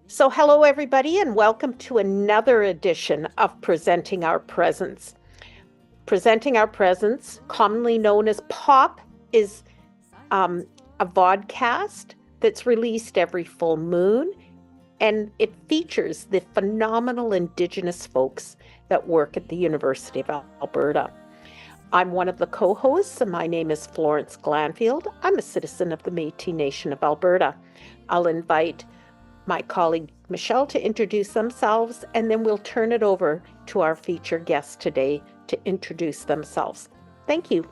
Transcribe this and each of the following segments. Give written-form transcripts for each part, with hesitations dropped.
So hello everybody and welcome to another edition of Presenting Our Presence. Presenting Our Presence, commonly known as POP, is a vodcast that's released every full moon, and it features the phenomenal Indigenous folks that work at the University of Alberta. I'm one of the co-hosts, and my name is Florence Glanfield. I'm a citizen of the Métis Nation of Alberta. I'll invite my colleague Michelle to introduce themselves, and then we'll turn it over to our featured guests today to introduce themselves. Thank you.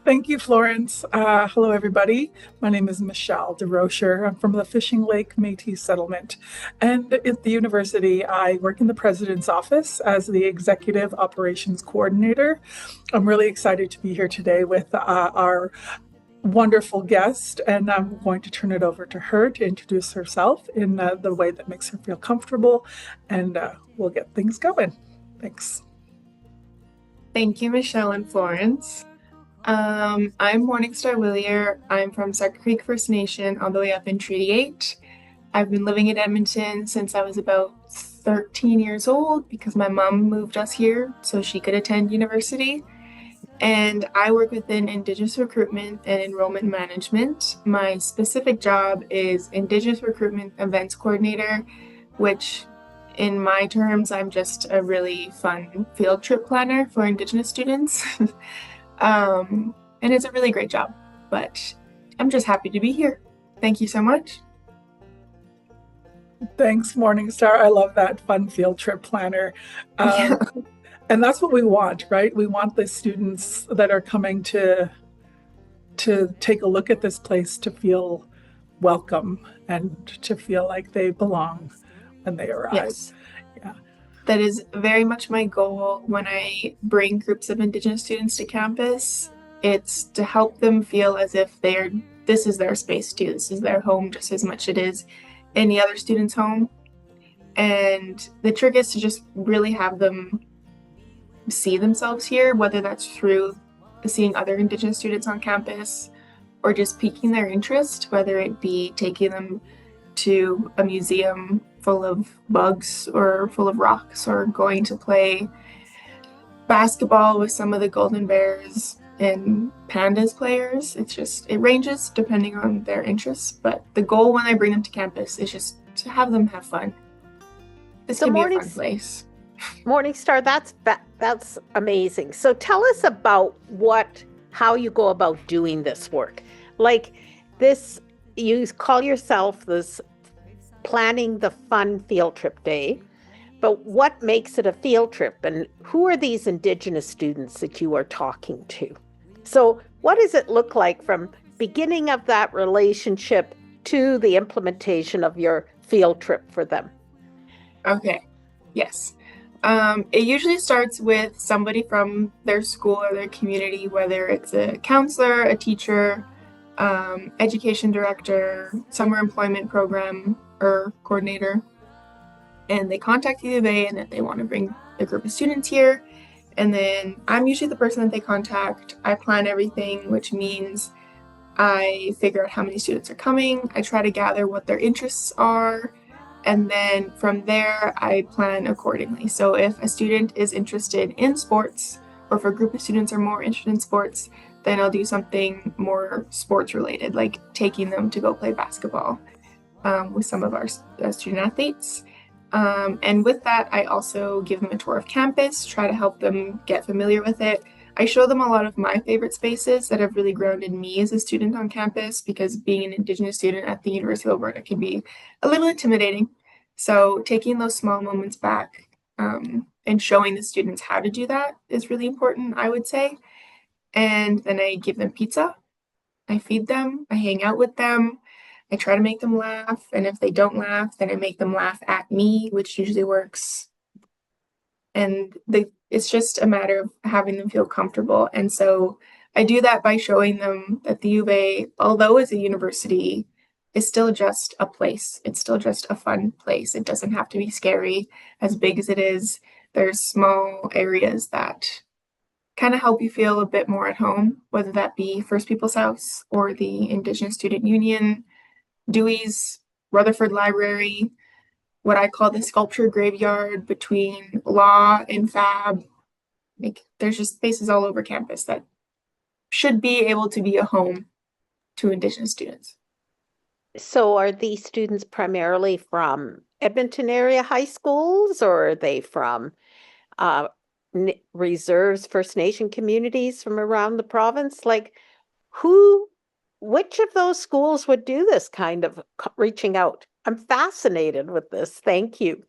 Thank you, Florence. Hello, everybody. My name is Michelle Durocher. I'm from the Fishing Lake Métis Settlement. And at the university, I work in the president's office as the Executive Operations Coordinator. I'm really excited to be here today with our wonderful guest, and I'm going to turn it over to her to introduce herself in the way that makes her feel comfortable, and we'll get things going. Thanks. Thank you, Michelle and Florence. I'm MorningStar Willier. I'm from Sucker Creek First Nation, all the way up in Treaty 8. I've been living in Edmonton since I was about 13 years old because my mom moved us here so she could attend university. And I work within Indigenous Recruitment and Enrolment Management. My specific job is Indigenous Recruitment Events Coordinator, which in my terms, I'm just a really fun field trip planner for Indigenous students. And it's a really great job, but I'm just happy to be here. Thank you so much. Thanks, Morningstar. I love that fun field trip planner. And that's what we want, right? We want the students that are coming to take a look at this place to feel welcome and to feel like they belong when they arrive. Yes. Yeah. That is very much my goal when I bring groups of Indigenous students to campus. It's to help them feel as if this is their space too. This is their home just as much as it is any other student's home. And the trick is to just really have them see themselves here, whether that's through seeing other Indigenous students on campus or just piquing their interest, whether it be taking them to a museum full of bugs or full of rocks or going to play basketball with some of the Golden Bears and Pandas players. It ranges depending on their interests, but the goal when I bring them to campus is just to have them have fun. This can be a fun place. MorningStar, that's amazing. So tell us about how you go about doing this work. Like this, you call yourself this planning the fun field trip day, but what makes it a field trip, and who are these Indigenous students that you are talking to? So what does it look like from beginning of that relationship to the implementation of your field trip for them? Okay, yes. It usually starts with somebody from their school or their community, whether it's a counselor, a teacher, education director, summer employment program or coordinator, and they contact the U of A and that they want to bring a group of students here. And then I'm usually the person that they contact. I plan everything, which means I figure out how many students are coming. I try to gather what their interests are. And then from there, I plan accordingly. So if a student is interested in sports, or if a group of students are more interested in sports, then I'll do something more sports related, like taking them to go play basketball with some of our student athletes. And with that, I also give them a tour of campus, try to help them get familiar with it. I show them a lot of my favorite spaces that have really grounded me as a student on campus, because being an Indigenous student at the University of Alberta can be a little intimidating. So taking those small moments back and showing the students how to do that is really important, I would say. And then I give them pizza. I feed them. I hang out with them. I try to make them laugh. And if they don't laugh, then I make them laugh at me, which usually works. And it's just a matter of having them feel comfortable. And so I do that by showing them that the U of A, although it's a university, is still just a place. It's still just a fun place. It doesn't have to be scary. As big as it is, there's small areas that kind of help you feel a bit more at home, whether that be First People's House or the Indigenous Student Union, Dewey's, Rutherford Library, what I call the sculpture graveyard between law and fab. Like, there's just spaces all over campus that should be able to be a home to Indigenous students. So are these students primarily from Edmonton area high schools, or are they from reserves, First Nation communities from around the province? Like, which of those schools would do this kind of reaching out? I'm fascinated with this. Thank you.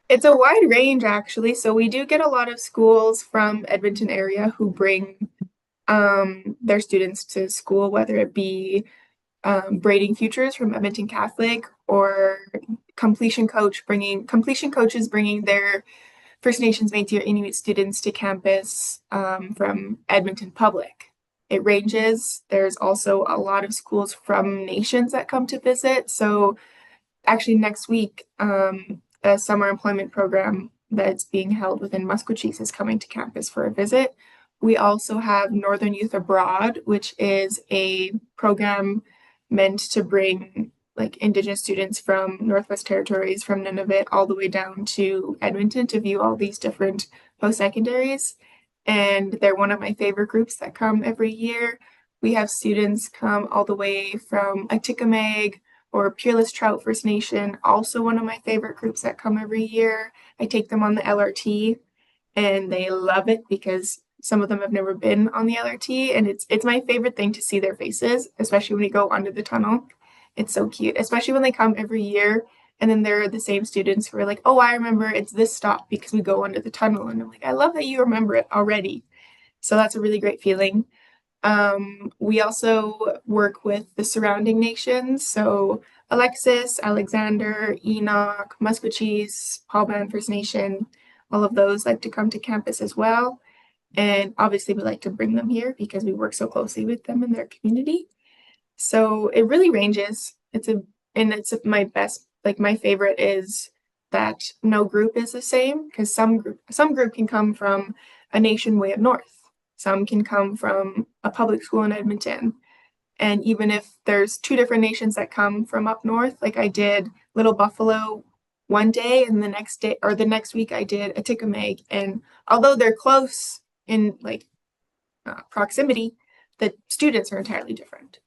It's a wide range, actually. So we do get a lot of schools from Edmonton area who bring their students to school, whether it be Braiding Futures from Edmonton Catholic or completion coaches bringing their First Nations, Métis, or Inuit students to campus from Edmonton Public. It ranges. There's also a lot of schools from nations that come to visit. So actually next week, a summer employment program that's being held within Musqueam is coming to campus for a visit. We also have Northern Youth Abroad, which is a program meant to bring like Indigenous students from Northwest Territories, from Nunavut, all the way down to Edmonton to view all these different post-secondaries. And they're one of my favorite groups that come every year. We have students come all the way from Atikamekw or Peerless Trout First Nation, also one of my favorite groups that come every year. I take them on the LRT and they love it because some of them have never been on the LRT, and it's my favorite thing to see their faces, especially when we go under the tunnel. It's so cute, especially when they come every year and then they're the same students who are like, oh, I remember it's this stop because we go under the tunnel. And I'm like, I love that you remember it already. So that's a really great feeling. We also work with the surrounding nations. So Alexis, Alexander, Enoch, Musqueam, Paul Band First Nation, all of those like to come to campus as well. And obviously we like to bring them here because we work so closely with them in their community. So it really ranges. It's my best, like my favorite is that no group is the same, because some group can come from a nation way up north. Some can come from a public school in Edmonton. And even if there's two different nations that come from up north, like I did Little Buffalo one day, and the next day or the next week I did Atikamekw. And although they're close in like proximity, the students are entirely different.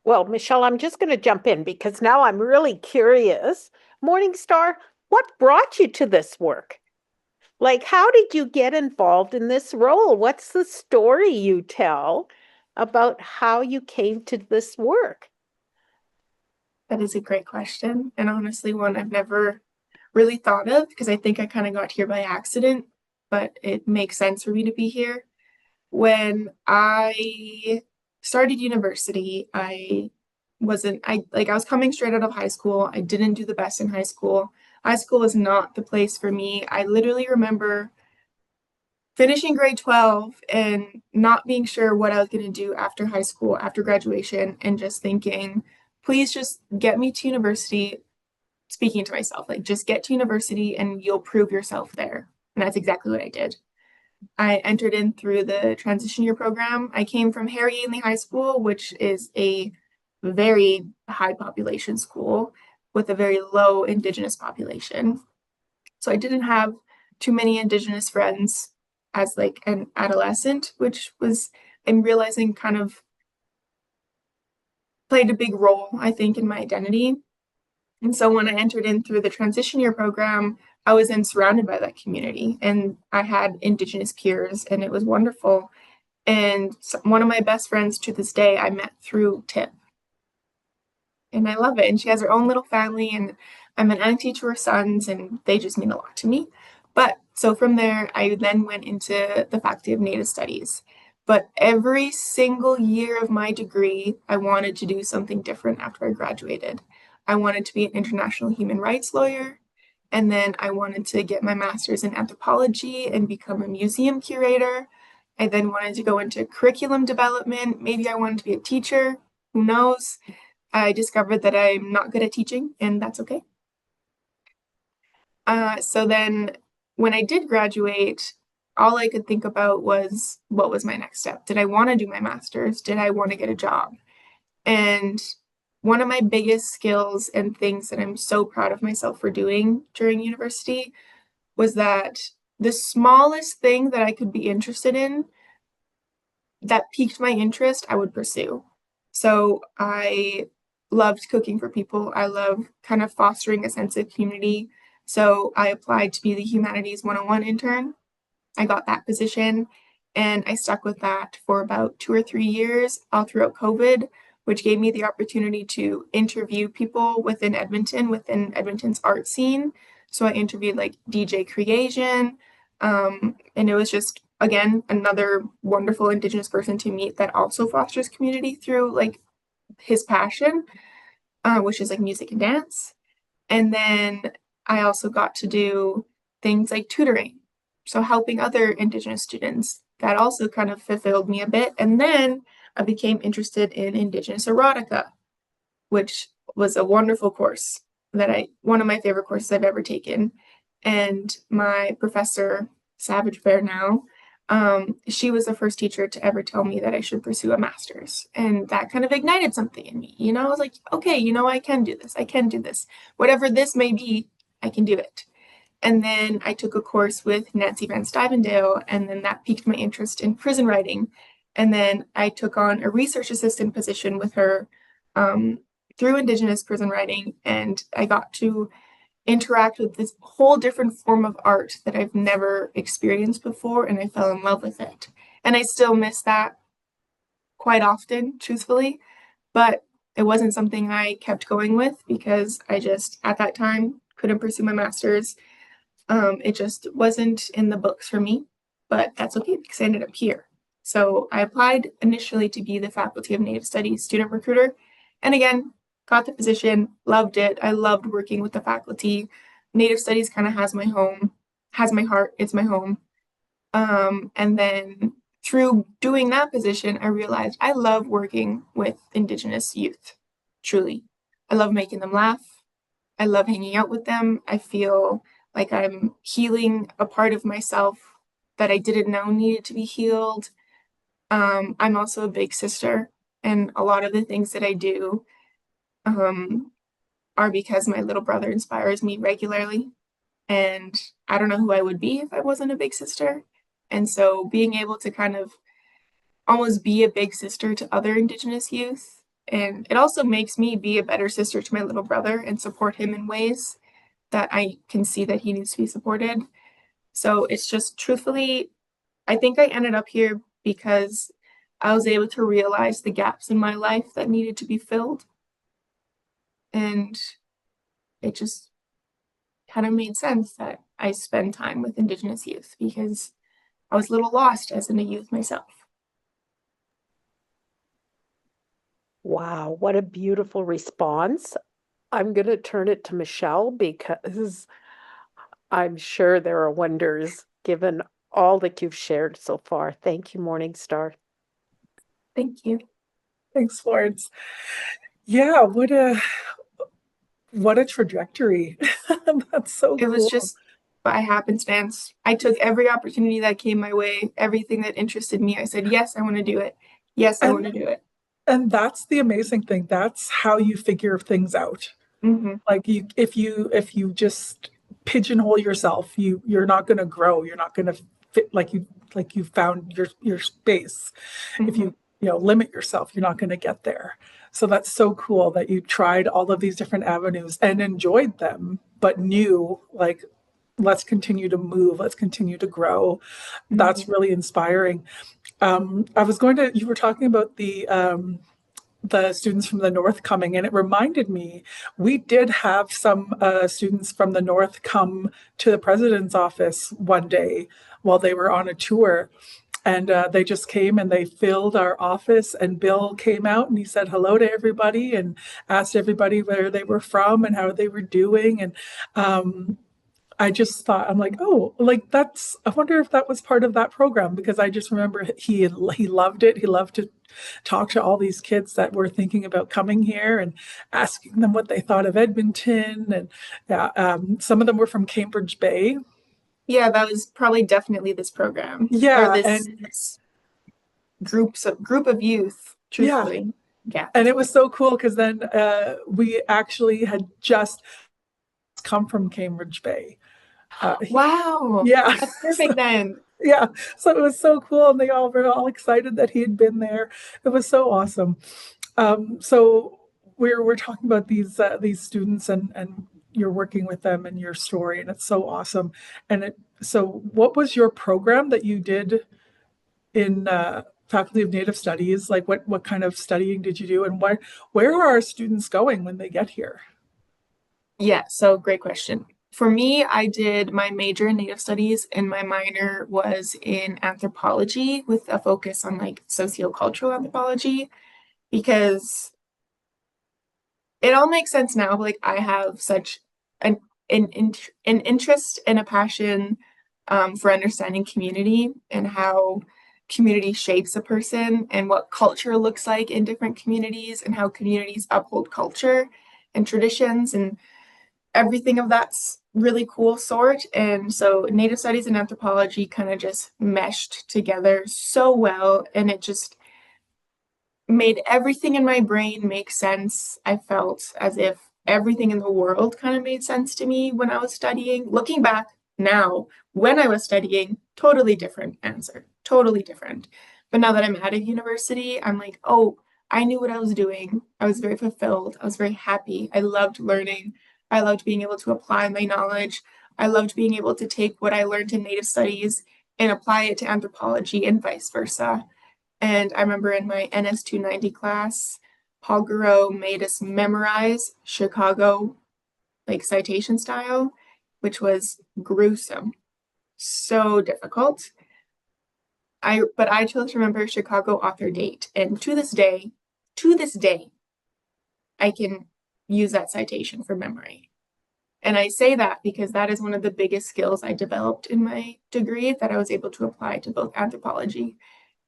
Well, Michelle, I'm just going to jump in because now I'm really curious. Morningstar, what brought you to this work? Like, how did you get involved in this role? What's the story you tell about how you came to this work? That is a great question, and honestly, one I've never really thought of because I think I kind of got here by accident, but it makes sense for me to be here. When I started university, I was coming straight out of high school. I didn't do the best in high school. High school was not the place for me. I literally remember finishing grade 12 and not being sure what I was going to do after high school, after graduation, and just thinking, please just get me to university. Speaking to myself, like, just get to university and you'll prove yourself there. And that's exactly what I did. I entered in through the transition year program. I came from Harry Ainley High School, which is a very high population school with a very low Indigenous population. So I didn't have too many Indigenous friends as like an adolescent, which was, I'm realizing, kind of played a big role, I think, in my identity. And so when I entered in through the transition year program, I was then surrounded by that community and I had Indigenous peers and it was wonderful. And one of my best friends to this day, I met through Tip. And I love it. And she has her own little family and I'm an auntie to her sons and they just mean a lot to me. But so from there, I then went into the Faculty of Native Studies. But every single year of my degree, I wanted to do something different after I graduated. I wanted to be an international human rights lawyer. And then I wanted to get my master's in anthropology and become a museum curator. I then wanted to go into curriculum development. Maybe I wanted to be a teacher. Who knows? I discovered that I'm not good at teaching, and that's okay. So then when I did graduate, all I could think about was what was my next step. Did I want to do my master's? Did I want to get a job? And one of my biggest skills and things that I'm so proud of myself for doing during university was that the smallest thing that I could be interested in that piqued my interest, I would pursue. So I loved cooking for people. I love kind of fostering a sense of community. So I applied to be the Humanities 101 intern. I got that position and I stuck with that for about 2 or 3 years, all throughout COVID, which gave me the opportunity to interview people within Edmonton's art scene. So I interviewed like DJ Creation, and it was just, again, another wonderful Indigenous person to meet that also fosters community through like his passion, which is like music and dance. And then I also got to do things like tutoring, so helping other Indigenous students. That also kind of fulfilled me a bit. And then I became interested in Indigenous erotica, which was a wonderful course one of my favorite courses I've ever taken. And my professor, Savage Bear now, she was the first teacher to ever tell me that I should pursue a master's. And that kind of ignited something in me. I was like, okay, I can do this. I can do this. Whatever this may be, I can do it. And then I took a course with Nancy Van Stuyvendale, and then that piqued my interest in prison writing. And then I took on a research assistant position with her through Indigenous prison writing, and I got to interact with this whole different form of art that I've never experienced before, and I fell in love with it. And I still miss that quite often, truthfully, but it wasn't something I kept going with because I just, at that time, couldn't pursue my master's. It just wasn't in the books for me, but that's okay because I ended up here. So I applied initially to be the Faculty of Native Studies student recruiter, and again, got the position, loved it. I loved working with the faculty. Native Studies kind of has my heart, it's my home. And then through doing that position, I realized I love working with Indigenous youth, truly. I love making them laugh. I love hanging out with them. I feel like I'm healing a part of myself that I didn't know needed to be healed. I'm also a big sister, and a lot of the things that I do are because my little brother inspires me regularly. And I don't know who I would be if I wasn't a big sister. And so being able to kind of almost be a big sister to other Indigenous youth, and it also makes me be a better sister to my little brother and support him in ways that I can see that he needs to be supported. So it's just, truthfully, I think I ended up here because I was able to realize the gaps in my life that needed to be filled. And it just kind of made sense that I spend time with Indigenous youth because I was a little lost as a youth myself. Wow, what a beautiful response. I'm going to turn it to Michelle because I'm sure there are wonders given all that you've shared so far. Thank you, Morningstar. Thank you. Thanks, Florence. Yeah, what a trajectory. That's so cool. It was just by happenstance. I took every opportunity that came my way, everything that interested me. I said, yes, I want to do it. Yes, I want to do it. And that's the amazing thing. That's how you figure things out. Mm-hmm. Like if you just pigeonhole yourself, you're not going to grow. You're not going to fit like you found your space. Mm-hmm. If you limit yourself, you're not going to get there. So that's so cool that you tried all of these different avenues and enjoyed them, but knew like, let's continue to move, let's continue to grow. Mm-hmm. That's really inspiring. You were talking about the students from the north coming, and it reminded me, we did have some students from the north come to the president's office one day while they were on a tour. And they just came and they filled our office, and Bill came out and he said hello to everybody and asked everybody where they were from and how they were doing. And I just thought, I'm like, oh, like I wonder if that was part of that program, because I just remember he loved it. He loved to talk to all these kids that were thinking about coming here and asking them what they thought of Edmonton. And some of them were from Cambridge Bay. Yeah, that was probably definitely this program. Yeah, Or and this group of youth, yeah, truthfully. Yeah. and it was so cool because then we actually had just come from Cambridge Bay. Wow. Yeah. That's perfect then. Yeah, so it was so cool, and they all were all excited that he had been there. It was so awesome. So we're talking about these students, and you're working with them and your story, and it's so awesome. So what was your program that you did in Faculty of Native Studies? Like what kind of studying did you do, and where are our students going when they get here? Yeah, so great question. For me, I did my major in Native Studies and my minor was in anthropology with a focus on like sociocultural anthropology because it all makes sense now. Like I have such an an interest and a passion for understanding community and how community shapes a person and what culture looks like in different communities and how communities uphold culture and traditions and everything of that's really cool sort. And so Native Studies and anthropology kind of just meshed together so well, and it just made everything in my brain make sense. I felt as if everything in the world kind of made sense to me when I was studying. Looking back now, when I was studying, totally different answer, totally different. But now that I'm at a university, I'm like, oh, I knew what I was doing. I was very fulfilled. I was very happy. I loved learning. I loved being able to apply my knowledge. I loved being able to take what I learned in Native Studies and apply it to anthropology and vice versa. And I remember in my NS 290 class, Paul Guro made us memorize Chicago like citation style, which was gruesome, so difficult. But I chose to remember Chicago author date, and to this day, I can use that citation for memory. And I say that because that is one of the biggest skills I developed in my degree that I was able to apply to both anthropology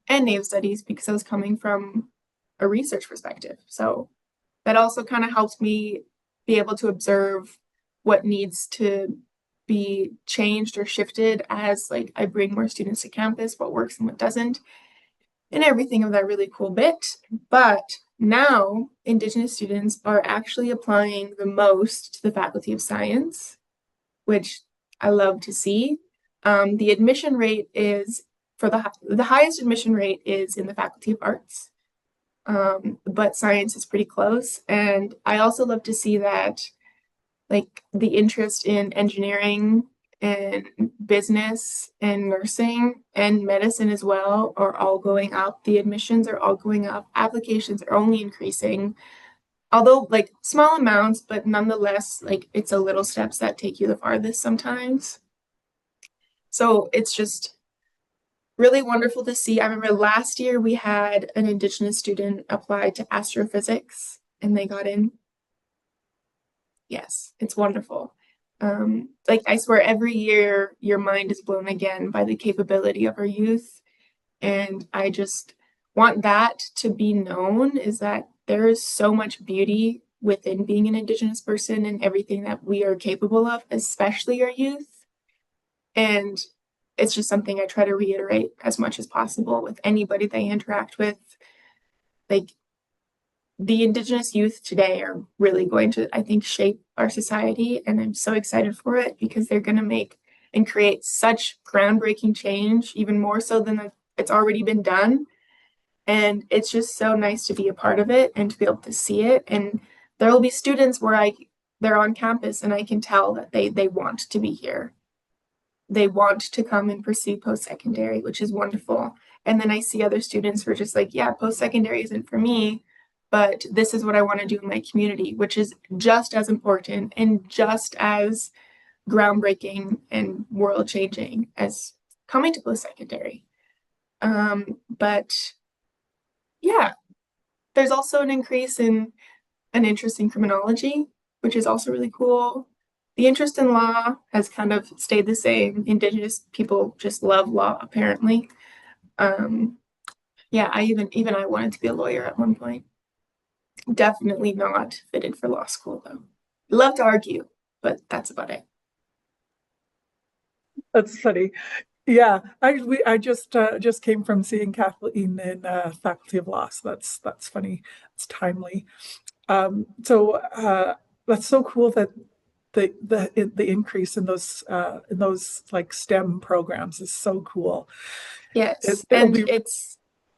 and Native Studies because I was coming from a research perspective. So that also kind of helps me be able to observe what needs to be changed or shifted as like I bring more students to campus, what works and what doesn't, and everything of that really cool bit. But now Indigenous students are actually applying the most to the Faculty of Science, which I love to see. The admission rate is for the highest admission rate is in the Faculty of Arts, but science is pretty close. And I also love to see that like the interest in engineering and business and nursing and medicine as well are all going up. The admissions are all going up. Applications are only increasing. Although like small amounts, but nonetheless, like it's a little steps that take you the farthest sometimes. So it's just really wonderful to see. I remember last year we had an Indigenous student apply to astrophysics and they got in. Yes, it's wonderful. Like I swear every year your mind is blown again by the capability of our youth. And I just want that to be known is that there is so much beauty within being an Indigenous person and everything that we are capable of, especially our youth. And it's just something I try to reiterate as much as possible with anybody they interact with. Like the Indigenous youth today are really going to, I think, shape our society. And I'm so excited for it because they're going to make and create such groundbreaking change, even more so than it's already been done. And it's just so nice to be a part of it and to be able to see it. And there will be students where they're on campus and I can tell that they want to be here. They want to come and pursue post-secondary, which is wonderful. And then I see other students who are just like, yeah, post-secondary isn't for me, but this is what I want to do in my community, which is just as important and just as groundbreaking and world changing as coming to post-secondary. But yeah, there's also an increase in an interest in criminology, which is also really cool. The interest in law has kind of stayed the same. Indigenous people just love law, apparently. Yeah, even I wanted to be a lawyer at one point. Definitely not fitted for law school though. Love to argue, but that's about it. That's funny. Yeah, I just came from seeing Kathleen in Faculty of Law, so that's funny. It's timely. So that's so cool that the increase in those like STEM programs is so cool. Yes, It'll and be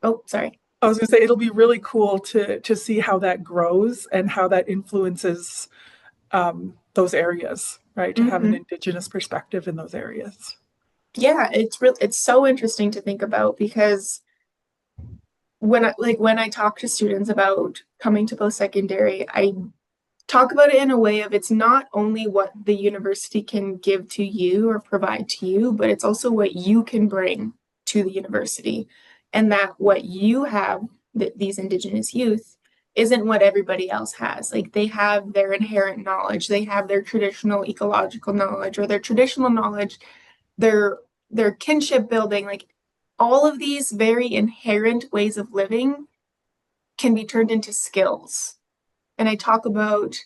oh, sorry. I was going to say it'll be really cool to see how that grows and how that influences those areas, right? To have an Indigenous perspective in those areas. Yeah, it's so interesting to think about because when I talk to students about coming to post-secondary, I talk about it in a way of it's not only what the university can give to you or provide to you, but it's also what you can bring to the university. And that what you have, these Indigenous youth, isn't what everybody else has. Like they have their inherent knowledge, they have their traditional ecological knowledge or their traditional knowledge, their kinship building, like all of these very inherent ways of living can be turned into skills. And I talk about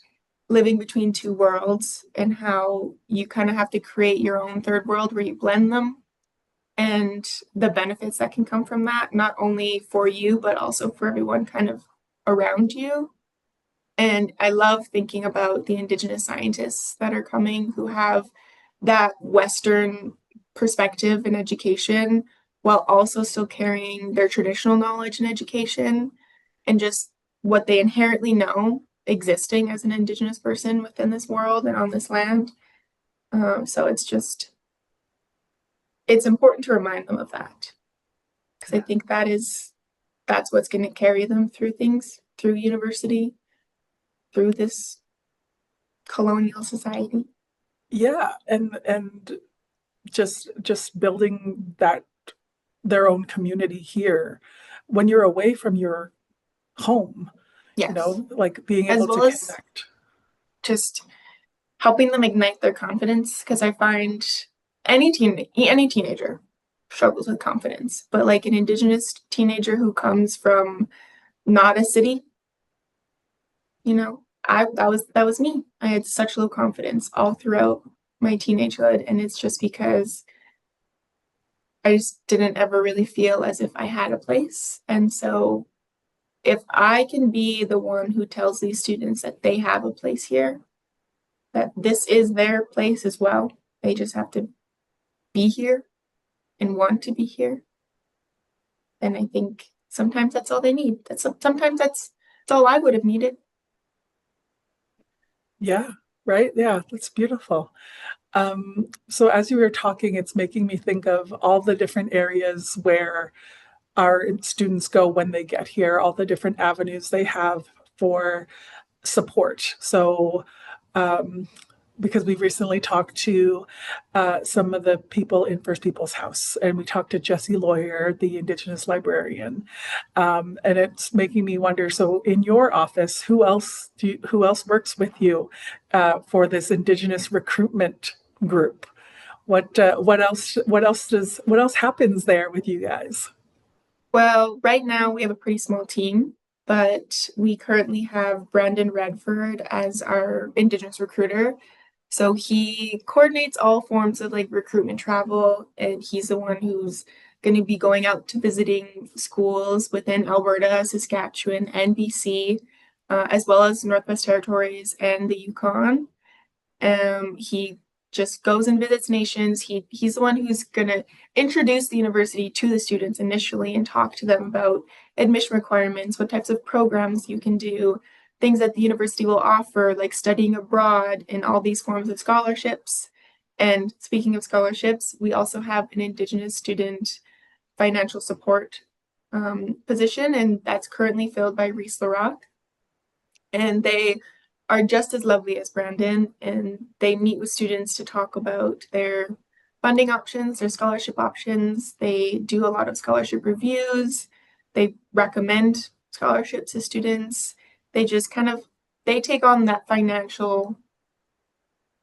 living between two worlds and how you kind of have to create your own third world where you blend them and the benefits that can come from that, not only for you, but also for everyone kind of around you. And I love thinking about the Indigenous scientists that are coming who have that Western perspective in education while also still carrying their traditional knowledge in education and just what they inherently know existing as an Indigenous person within this world and on this land. So it's important to remind them of that because I think that's what's going to carry them through things, through university, through this colonial society. Yeah, and just building that their own community here when you're away from your home, Yes. like being As able to well as connect. just helping them ignite their confidence because I find any teenager struggles with confidence, but like an Indigenous teenager who comes from not a city, that was me. I had such low confidence all throughout my teenagehood, and it's just because I just didn't ever really feel as if I had a place. And so if I can be the one who tells these students that they have a place here, that this is their place as well, they just have to be here and want to be here, then I think sometimes that's all they need. Sometimes that's all I would have needed. Yeah, right. Yeah, that's beautiful. So as you were talking, it's making me think of all the different areas where our students go when they get here, all the different avenues they have for support. So because we've recently talked to some of the people in First People's House, and we talked to Jessie Lawyer, the Indigenous librarian, and it's making me wonder. So, in your office, who else works with you for this Indigenous recruitment group? What else happens there with you guys? Well, right now we have a pretty small team, but we currently have Brandon Redford as our Indigenous recruiter. So he coordinates all forms of like recruitment travel, and he's the one who's going to be going out to visiting schools within Alberta, Saskatchewan, and BC, as well as Northwest Territories and the Yukon. He just goes and visits nations. He's the one who's going to introduce the university to the students initially and talk to them about admission requirements, what types of programs you can do, things that the university will offer, like studying abroad and all these forms of scholarships. And speaking of scholarships, we also have an Indigenous student financial support position, and that's currently filled by Reese Larock. And they are just as lovely as Brandon, and they meet with students to talk about their funding options, their scholarship options. They do a lot of scholarship reviews. They recommend scholarships to students. They just they take on that financial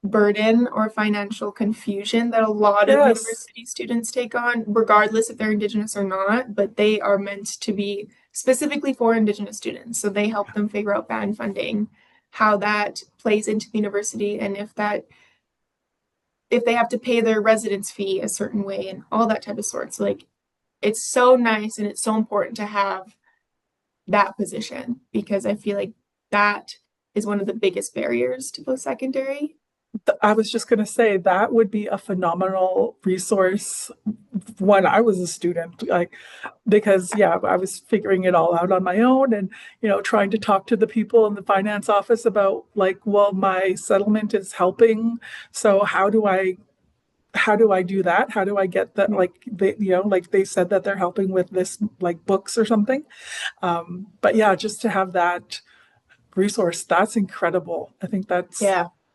burden or financial confusion that a lot of university students take on, regardless if they're Indigenous or not, but they are meant to be specifically for Indigenous students. So they help them figure out band funding, how that plays into the university, and if that if they have to pay their residence fee a certain way and all that type of sorts. Like, it's so nice and it's so important to have that position, because I feel like that is one of the biggest barriers to post-secondary. I was just going to say that would be a phenomenal resource when I was a student, like, because I was figuring it all out on my own, and trying to talk to the people in the finance office about, like, well, my settlement is helping, so how do I do that? How do I get that? Like, like they said that they're helping with this, like, books or something. But yeah, just to have that resource, that's incredible. I think that's,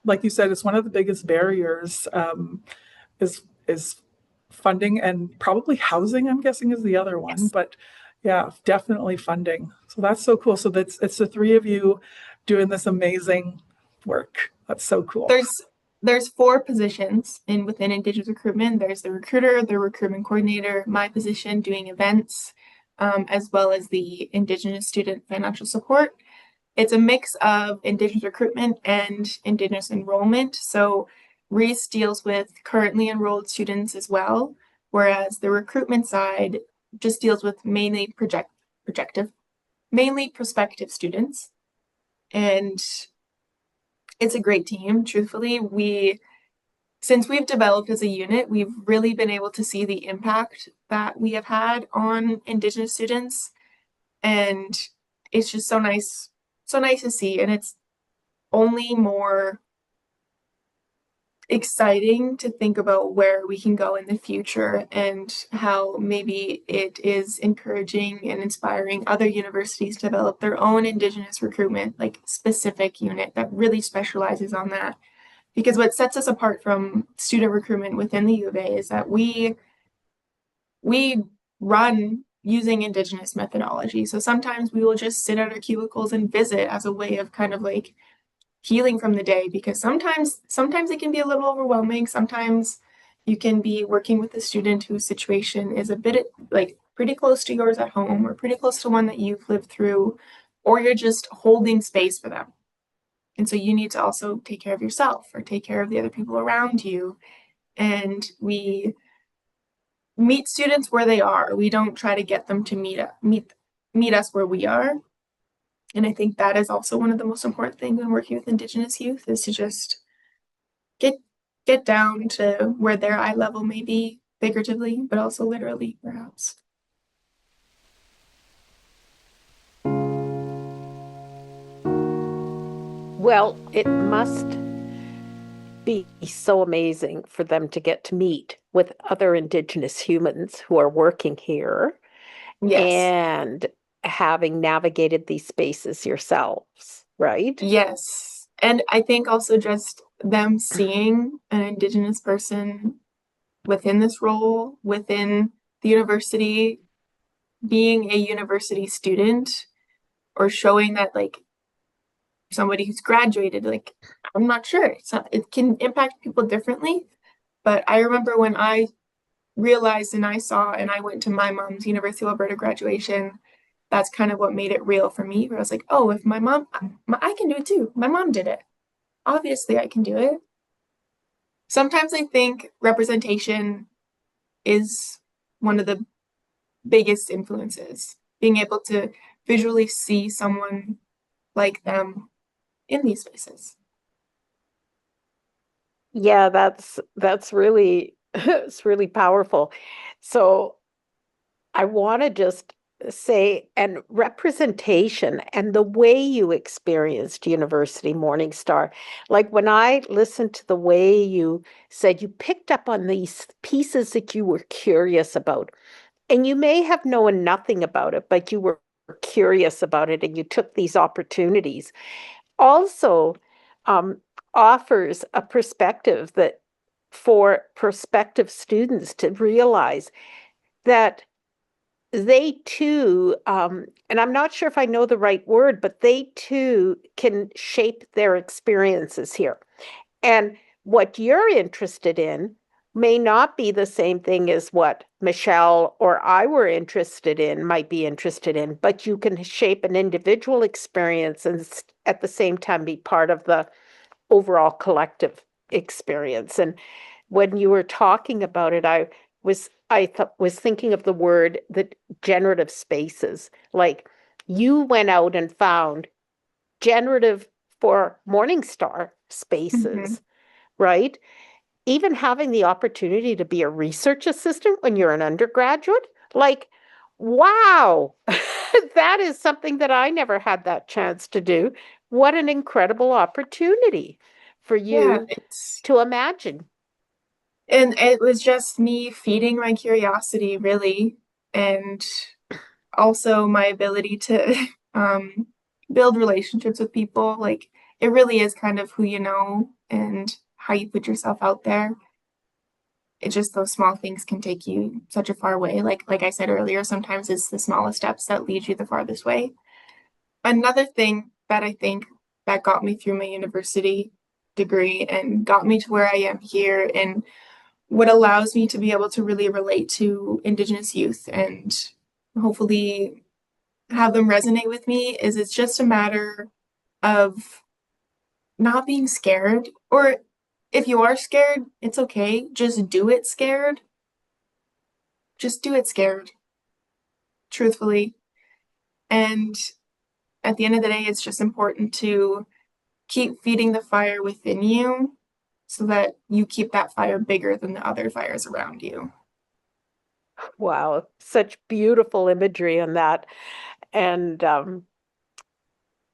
like you said, it's one of the biggest barriers, is funding, and probably housing, I'm guessing, is the other one. Yes. But yeah, definitely funding. So that's so cool. So it's the three of you doing this amazing work. That's so cool. There's 4 positions within Indigenous recruitment. There's the recruiter, the recruitment coordinator, my position doing events, as well as the Indigenous student financial support. It's a mix of Indigenous recruitment and Indigenous enrollment. So Reese deals with currently enrolled students as well, whereas the recruitment side just deals with mainly prospective students. And it's a great team. Truthfully, since we've developed as a unit, we've really been able to see the impact that we have had on Indigenous students. And it's just so nice to see. And it's only more exciting to think about where we can go in the future, and how maybe it is encouraging and inspiring other universities to develop their own Indigenous recruitment, like, specific unit that really specializes on that. Because what sets us apart from student recruitment within the U of A is that we run using Indigenous methodology. So sometimes we will just sit at our cubicles and visit as a way of kind of like healing from the day, because sometimes it can be a little overwhelming. Sometimes you can be working with a student whose situation is a bit, like, pretty close to yours at home, or pretty close to one that you've lived through, or you're just holding space for them. And so you need to also take care of yourself, or take care of the other people around you. And we meet students where they are. We don't try to get them to meet us where we are. And I think that is also one of the most important things when working with Indigenous youth, is to just get down to where their eye level may be, figuratively, but also literally, perhaps. Well, it must be so amazing for them to get to meet with other Indigenous humans who are working here. Yes. And having navigated these spaces yourselves, right? Yes. And I think also just them seeing an Indigenous person within this role, within the university, being a university student, or showing that, like, somebody who's graduated, like, I'm not sure. It can impact people differently. But I remember when I realized and I saw and I went to my mom's University of Alberta graduation, that's kind of what made it real for me, where I was like, oh, if my mom, I can do it too. My mom did it. Obviously, I can do it. Sometimes I think representation is one of the biggest influences, being able to visually see someone like them in these spaces. Yeah, that's really it's really powerful. So I want to just say, and representation and the way you experienced University Morningstar, like when I listened to the way you said you picked up on these pieces that you were curious about, and you may have known nothing about it, but you were curious about it and you took these opportunities, also offers a perspective that for prospective students to realize that they too, and I'm not sure if I know the right word, but they too can shape their experiences here. And what you're interested in may not be the same thing as what Michelle or I might be interested in, but you can shape an individual experience and at the same time be part of the overall collective experience. And when you were talking about it, was thinking of the word, the generative spaces. Like you went out and found generative for MorningStar Mm-hmm. spaces, right? Even having the opportunity to be a research assistant when you're an undergraduate, like, wow, that is something that I never had that chance to do. What an incredible opportunity for Yeah, you to imagine. and it was just me feeding my curiosity, really, and also my ability to build relationships with people. Like, it really is kind of who you know and how you put yourself out there. It's just those small things can take you such a far way. Like I said earlier, sometimes it's the smallest steps that lead you the farthest way. Another thing that I think that got me through my university degree and got me to where I am here, and what allows me to be able to really relate to Indigenous youth and hopefully have them resonate with me, is it's just a matter of not being scared. Or if you are scared, it's okay. Just do it scared. Just do it scared, truthfully. And at the end of the day, it's just important to keep feeding the fire within you so that you keep that fire bigger than the other fires around you. Wow, such beautiful imagery on that. And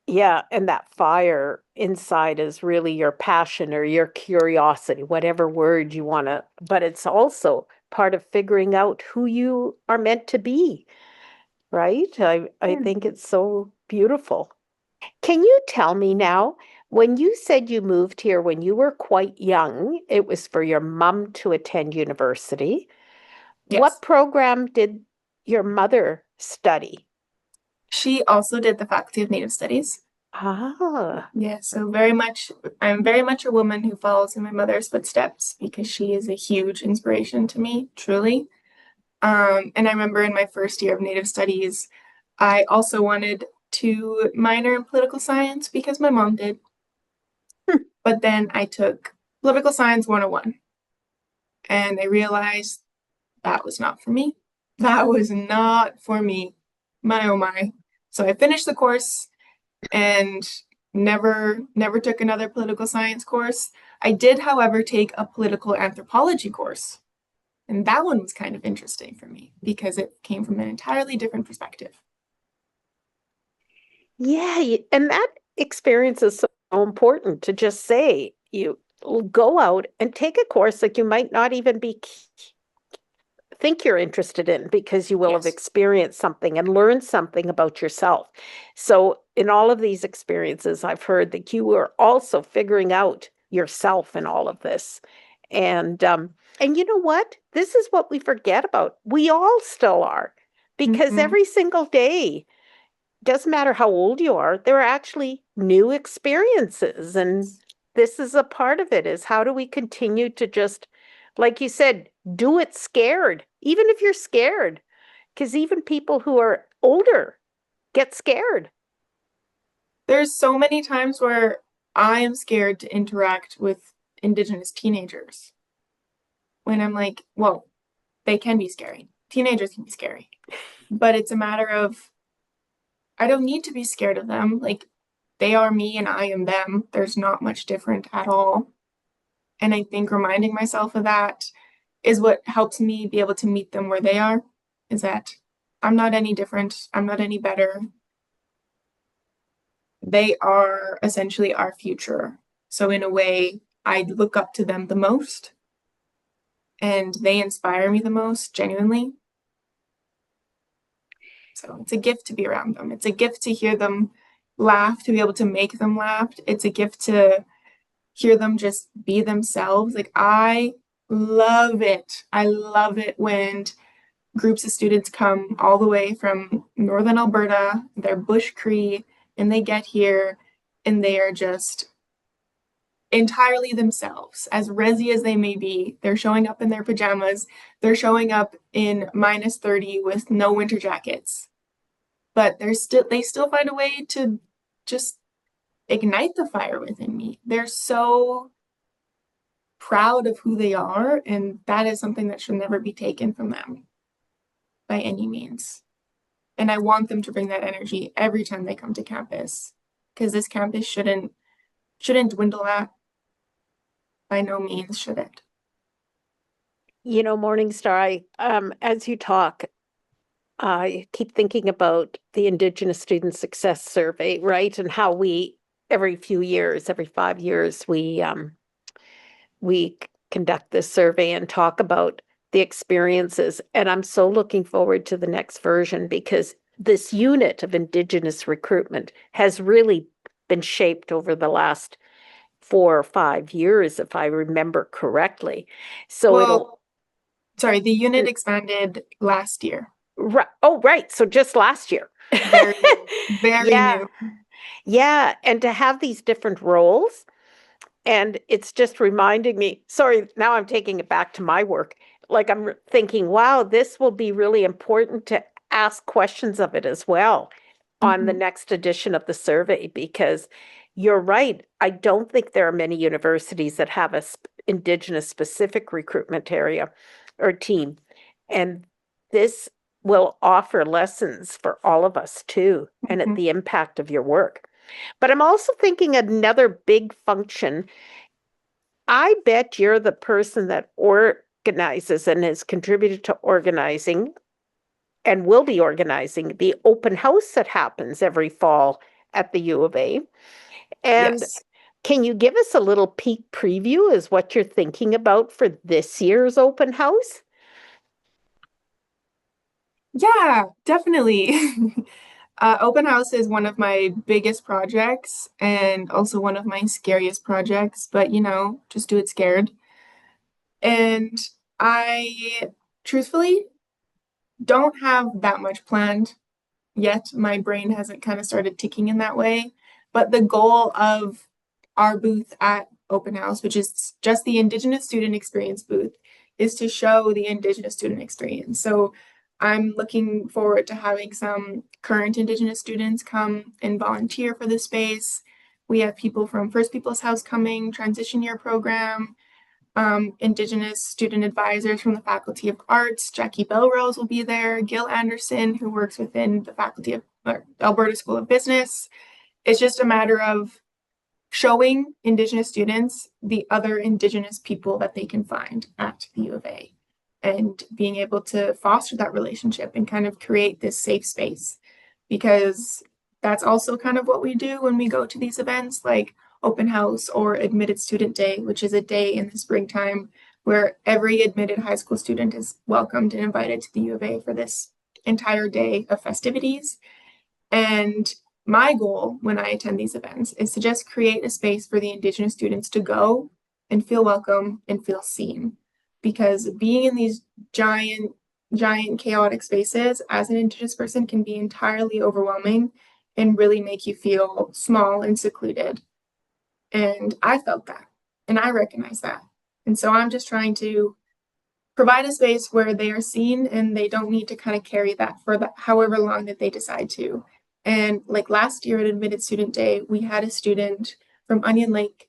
yeah, and that fire inside is really your passion or your curiosity, whatever word you want to, but it's also part of figuring out who you are meant to be, right? I Yeah. think it's so beautiful. Can you tell me now, when you said you moved here when you were quite young, it was for your mom to attend university. What Yes. program did your mother study? She also did the Faculty of Native Studies. Ah, Yeah, so I'm very much a woman who follows in my mother's footsteps because she is a huge inspiration to me, truly. And I remember in my first year of Native Studies, I also wanted to minor in political science because my mom did. But then I took Political Science 101 and I realized that was not for me. That was not for me. My oh my. So I finished the course and never took another political science course. I did, however, take a political anthropology course. And that one was kind of interesting for me because it came from an entirely different perspective. yeah, and that experience is so important to just say you go out and take a course that you might not even be think you're interested in because you will have Yes. experienced something and learned something about yourself. So, in all of these experiences, I've heard that you are also figuring out yourself in all of this. And you know what? This is what we forget about. We all still are, because Mm-hmm. every single day, doesn't matter how old you are, there are actually new experiences. And this is a part of it, is how do we continue to just, like you said, do it scared, even if you're scared, because even people who are older get scared. There's so many times where I am scared to interact with Indigenous teenagers when I'm like, well, they can be scary. Teenagers can be scary. But it's a matter of I don't need to be scared of them. Like, they are me and I am them. There's not much different at all. And I think reminding myself of that is what helps me be able to meet them where they are, is that I'm not any different. I'm not any better. They are essentially our future. So, in a way, I look up to them the most and they inspire me the most, genuinely. So, it's a gift to be around them. It's a gift to hear them laugh, to be able to make them laugh. It's a gift to hear them just be themselves. Like, I love it. I love it when groups of students come all the way from northern Alberta, they're Bush Cree, and they get here and they are just entirely themselves, as resi as they may be. They're showing up in their pajamas, they're showing up in minus 30 with no winter jackets, but they still find a way to just ignite the fire within me. They're so proud of who they are, and that is something that should never be taken from them by any means. And I want them to bring that energy every time they come to campus, because this campus shouldn't dwindle out. By no means should it. You know, Morningstar, as you talk, I keep thinking about the Indigenous Student Success Survey, right? And how we, every few years, every 5 years, we conduct this survey and talk about the experiences. And I'm so looking forward to the next version, because this unit of Indigenous recruitment has really been shaped over the last 4 or 5 years, if I remember correctly. So Well, sorry, the unit expanded last year. right. So just last year. Very, very Yeah. new. Yeah. And to have these different roles, and it's just reminding me, sorry, now I'm taking it back to my work. Like I'm thinking, wow, this will be really important to ask questions of it as well on the next edition of the survey, because you're right. I don't think there are many universities that have a Indigenous specific recruitment area or team. And this will offer lessons for all of us too, and at the impact of your work. But I'm also thinking another big function. I bet you're the person that organizes and has contributed to organizing and will be organizing the open house that happens every fall at the U of A. And Yes. can you give us a little peek preview as what you're thinking about for this year's open house? Yeah, definitely. Open house is one of my biggest projects and also one of my scariest projects, but just do it scared. And I truthfully don't have that much planned yet. My brain hasn't kind of started ticking in that way. But the goal of our booth at Open House, which is just the Indigenous Student Experience booth, is to show the Indigenous student experience. So I'm looking forward to having some current Indigenous students come and volunteer for the space. We have people from First Peoples House coming, transition year program, Indigenous student advisors from the Faculty of Arts. Jackie Belrose will be there. Gil Anderson, who works within the Faculty of Alberta School of Business. It's just a matter of showing Indigenous students the other Indigenous people that they can find at the U of A, and being able to foster that relationship and kind of create this safe space, because that's also kind of what we do when we go to these events like open house or admitted student day, which is a day in the springtime where every admitted high school student is welcomed and invited to the U of A for this entire day of festivities. And my goal when I attend these events is to just create a space for the Indigenous students to go and feel welcome and feel seen. Because being in these giant chaotic spaces as an Indigenous person can be entirely overwhelming and really make you feel small and secluded. And I felt that, and I recognize that. And so I'm just trying to provide a space where they are seen and they don't need to kind of carry that for however long that they decide to. And like last year at Admitted Student Day, we had a student from Onion Lake.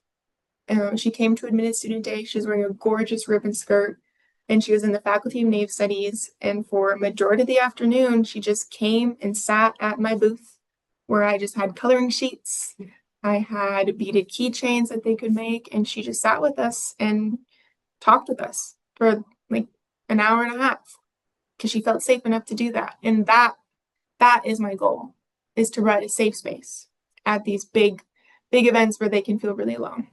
She came to Admitted Student Day. She was wearing a gorgeous ribbon skirt, and she was in the Faculty of Nave Studies. And for a majority of the afternoon, she just came and sat at my booth where I just had coloring sheets. I had beaded keychains that they could make, and she just sat with us and talked with us for like an hour and a half because she felt safe enough to do that. And that is my goal, is to provide a safe space at these big events where they can feel really alone.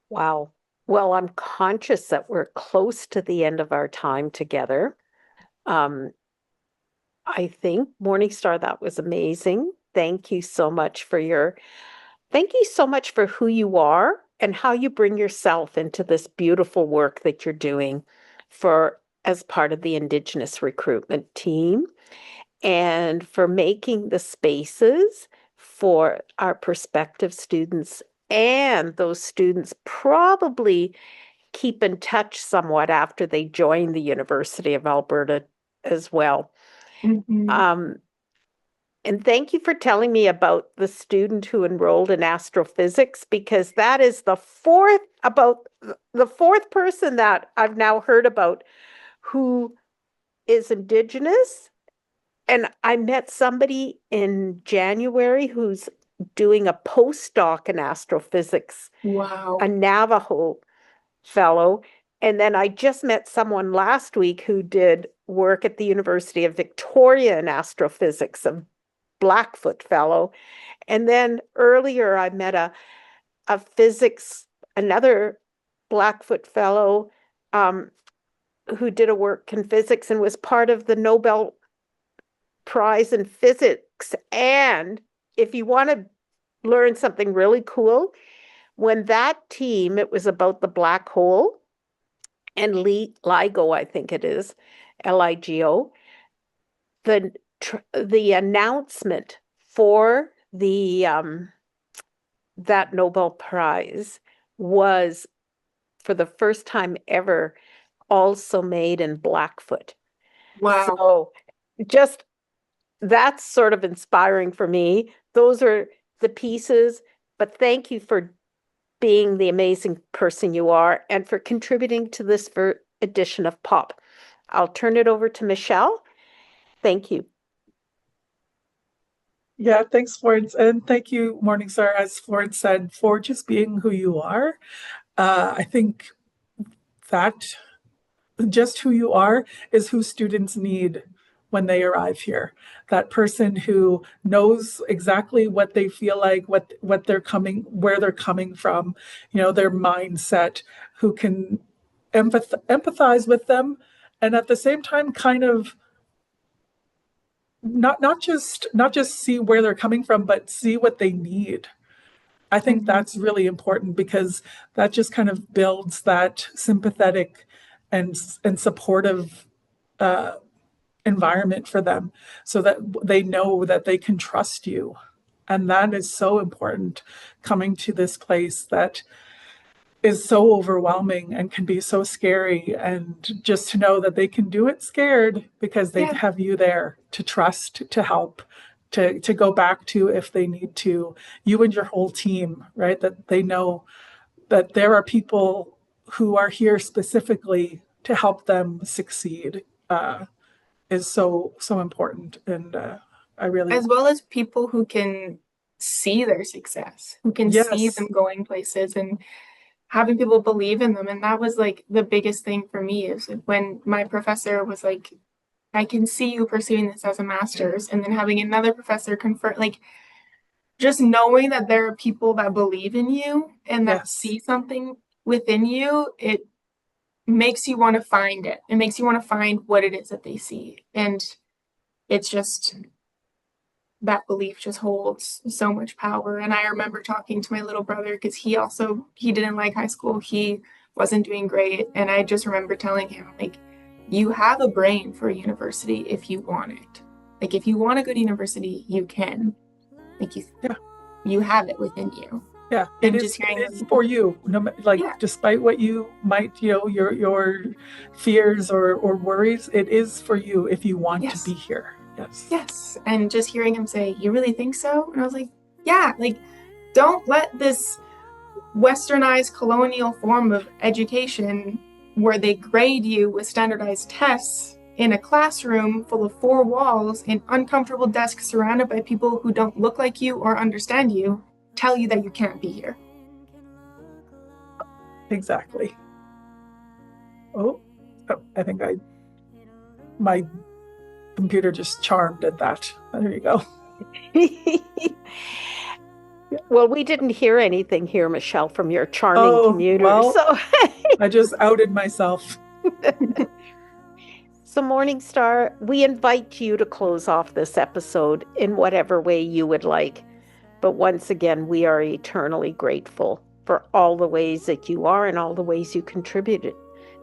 Wow. Well, I'm conscious that we're close to the end of our time together. I think Morningstar, that was amazing. Thank you so much for who you are and how you bring yourself into this beautiful work that you're doing as part of the Indigenous recruitment team, and for making the spaces for our prospective students and those students probably keep in touch somewhat after they join the University of Alberta as well. Mm-hmm. And thank you for telling me about the student who enrolled in astrophysics, because that is the fourth person that I've now heard about who is Indigenous. And I met somebody in January who's doing a postdoc in astrophysics, Wow. a Navajo fellow. And then I just met someone last week who did work at the University of Victoria in astrophysics, a Blackfoot fellow. And then earlier I met a another Blackfoot fellow who did a work in physics and was part of the Nobel Prize in Physics. And if you want to learn something really cool, when that team, it was about the black hole and LIGO, I think it is, LIGO, the announcement for the that Nobel Prize was, for the first time ever, also made in Blackfoot. Wow. So just that's sort of inspiring for me. Those are the pieces, but thank you for being the amazing person you are and for contributing to this edition of Pop. I'll turn it over to Michelle. Thank you. Yeah, thanks, Florence. And thank you, Morningstar, as Florence said, for just being who you are. I think that just who you are is who students need when they arrive here. That person who knows exactly what they feel like, what they're coming, where they're coming from, their mindset, who can empathize with them, and at the same time kind of not just see where they're coming from, but see what they need. I think that's really important, because that just kind of builds that sympathetic and supportive environment for them, so that they know that they can trust you. And that is so important, coming to this place that is so overwhelming and can be so scary, and just to know that they can do it scared because they have you there to trust, to help, to go back to if they need to, you and your whole team, right? That they know that there are people who are here specifically to help them succeed, is so important. And I really, as well as people who can see their success, who can see them going places, and having people believe in them. And that was like the biggest thing for me, is when my professor was like, I can see you pursuing this as a master's, and then having another professor confirm, like, just knowing that there are people that believe in you and that see something within you, it makes you want to find it. It makes you want to find what it is that they see. And it's just, that belief just holds so much power. And I remember talking to my little brother, because he didn't like high school. He wasn't doing great. And I just remember telling him, like, you have a brain for a university if you want it. Like, if you want to go to university, you can. Like, you have it within you. Yeah, and it just is for you. Despite what you might, your fears or worries, it is for you if you want to be here. Yes. And just hearing him say, "You really think so?" And I was like, yeah, like, don't let this westernized colonial form of education, where they grade you with standardized tests in a classroom full of four walls and uncomfortable desks surrounded by people who don't look like you or understand you, tell you that you can't be here. Exactly. Oh, I think my computer just charmed at that. There you go. Well, we didn't hear anything here, Michelle, from your charming commuter. Well, so I just outed myself. So, Morningstar, we invite you to close off this episode in whatever way you would like. But once again, we are eternally grateful for all the ways that you are and all the ways you contributed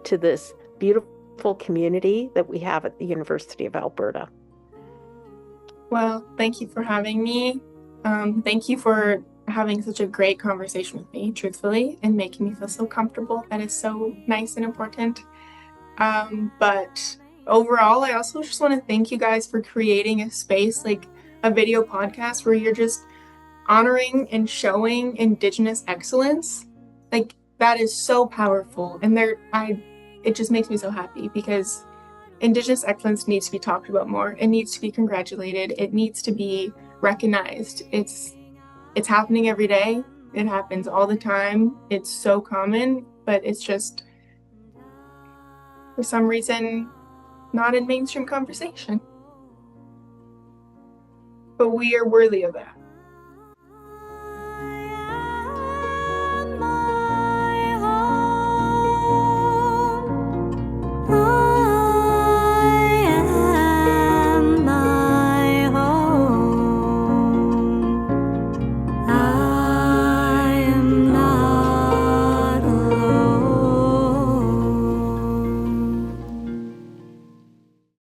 to this beautiful community that we have at the University of Alberta. Well, thank you for having me. Thank you for having such a great conversation with me, truthfully, and making me feel so comfortable. That is so nice and important. But overall, I also just want to thank you guys for creating a space, like a video podcast where you're just honoring and showing Indigenous excellence, like that is so powerful. And it just makes me so happy because Indigenous excellence needs to be talked about more. It needs to be congratulated. It needs to be recognized. It's happening every day. It happens all the time. It's so common, but it's just, for some reason, not in mainstream conversation. But we are worthy of that.